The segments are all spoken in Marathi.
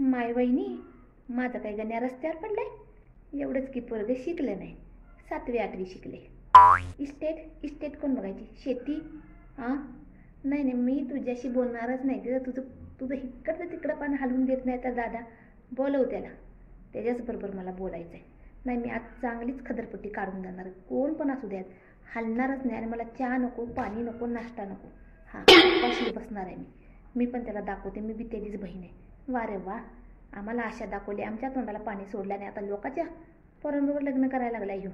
माय वहिनी, माझं काय गण्या रस्त्यावर पडलंय? एवढंच की पोरगं शिकलं नाही, 7वी 8वी शिकले. इस्टेट इस्टेट कोण बघायची? शेती? हां, नाही नाही, मी तुझ्याशी बोलणारच नाही. तुझं तुझं इकडचं तिकडं पण हलवून देत नाही तर दादा बोलव त्याला, त्याच्याचबरोबर मला बोलायचं आहे. नाही, मी आज चांगलीच खदरपट्टी काढून जाणार. कोण पण असू द्यात, हलणारच नाही. आणि मला चहा नको, पाणी नको, नाश्ता नको. हां, उपाशी बसणार आहे मी पण त्याला दाखवते, मी बी त्याचीच बहीण आहे. वा रे वा, आम्हाला आशा दाखवली, आमच्या तोंडाला पाणी सोडलं आणि आता लोकांच्या पोरांबरोबर लग्न करायला लागला ह्यो.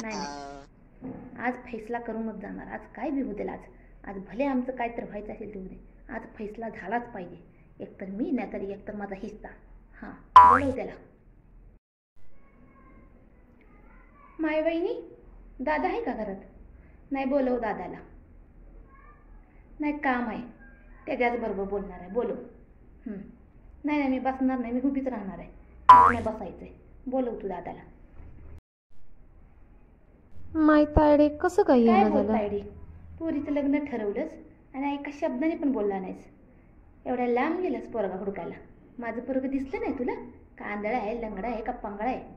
नाही नाही, आज फैसला करूनच जाणार. आज काय बी होतील. आज भले आमचं काय तर व्हायचं असेल ते होते, आज फैसला झालाच पाहिजे. एकतर मी, नाही तरी एकतर माझा हिस्सा. हां, बोलव त्याला. माय वहिनी, दादा आहे का घरात? नाही, बोलव दादाला. नाही, काम आहे, त्याच्याच बरोबर बोलणार आहे. बोलव. नाही नाही, मी बसणार नाही, मी उभीच राहणार आहे. मला नाही बसायचंय. बोलव तू दादाला. माय तायडे, कसं काय काय येणं झालं? बोलतायडी? पोरीचं लग्न ठरवलंस आणि एका शब्दाने पण बोलला नाहीस. एवढ्या लांब गेलास पोरगा हुडकायला. माझं पोरगं दिसलं नाही तुला? का आंधळा आहे, लंगडा आहे, का पांगळा आहे?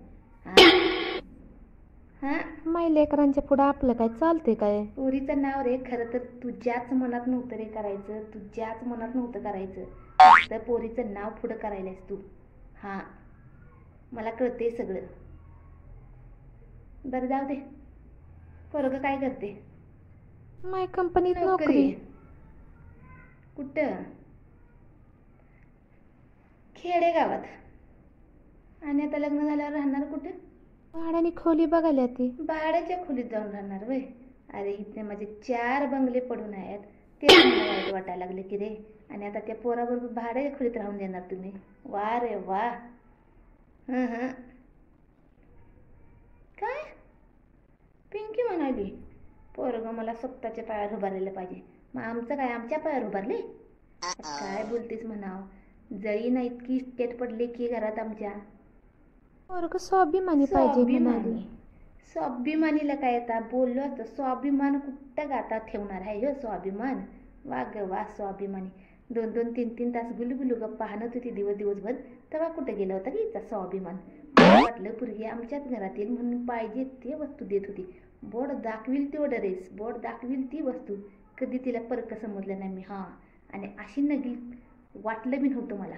हां, माय लेकरांच्या पुढं आपलं काय चालते काय? पोरीचं नाव रे, खरं तर तुझ्याच मनात नव्हतं रे करायचं. तुझ्याच मनात नव्हतं करायचं. फक्त पोरीचं नाव पुढं करायलास तू. हां, मला कळते सगळं. बरं, जाऊ दे. पोरगं काय करते? माय कंपनीत नोकरी. नोकरी. कुठं? खेडेगावात. आणि आता लग्न झाल्यावर राहणार कुठं? भाड्याने खोली बघायला ती. भाड्याच्या खोलीत जाऊन राहणार वय? अरे, इथे माझे 4 बंगले पडून आहेत, ते मला वाईट वाटायला लागले की रे. आणि आता त्या पोराबरोबर भाड्याच्या खोलीत राहून देणार तुम्ही? वा रे वा. हां, काय पिंकी म्हणाली? पोरगं मला स्वतःच्या पायावर उभारलेलं पाहिजे. मग आमचं काय, आमच्या पायावर उभारले? काय बोलतेस म्हणाव? जळी ना इतकी इस्टेट पडली की घरात आमच्या. पोरग स्वाभिमानी पाहिजे म्हणाली. स्वाभिमानीला काय येतात? बोललो असतं. स्वाभिमान कुठं गाता ठेवणार आहे हो स्वाभिमान? वा ग वा, स्वाभिमानी. 2-2, 3-3 तास गुलगुलू गप्पा हाणत होती दिवसभर. तेव्हा कुठं गेला होता की हिचा स्वाभिमान? मला वाटलं पूर्वी आमच्याच घरात येईल म्हणून पाहिजे ते वस्तू देत होती. बोर्ड दाखविल तेवढं रेस, बोर्ड दाखविल ती वस्तू. कधी तिला परक समजलं नाही मी. हां, आणि अशी नगी वाटलं बी नव्हतं मला.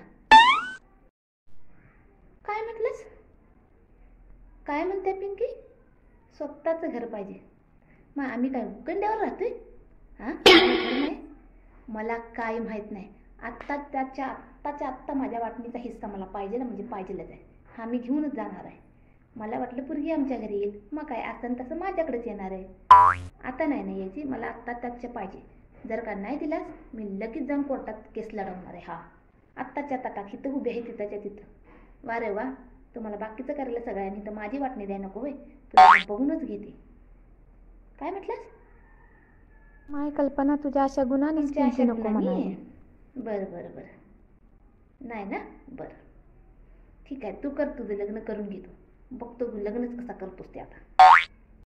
काय म्हटलंस? काय म्हणते पिंकी? स्वतःचं घर पाहिजे. मग आम्ही काय उकंड्यावर राहतोय? हां, नाही, मला काय माहीत नाही. आत्ताच्या आत्ता माझ्या वाटणीचा हिस्सा मला पाहिजे ना, म्हणजे पाहिजेलच आहे. हा, मी घेऊनच जाणार आहे. मला वाटलं पूर्वी आमच्या घरी येईल, मग काय असं तसं माझ्याकडेच येणार आहे. आता नाही यायची, मला आत्ताच्या पाहिजे. जर का नाही दिलास, मी लगेच जाऊन कोर्टात केस लढवणार आहे. हा, आत्ताच्या आता हिथं उभी आहे, तिथंच्या तिथं. वा रे वा, तुम्हाला बाकीचं करायला सगळ्यांनी तर माझी वाटणी द्याय नको होय? तुला बघूनच घेते. काय म्हटलंस? माय कल्पना, तुझ्या अशा गुणांनीच पिंकी नको म्हणाली. बरं. नाही ना? बरं, ठीक आहे. तू कर, तुझं लग्न करून घेतो. बघतो लग्नच कसा करतोस ते आता.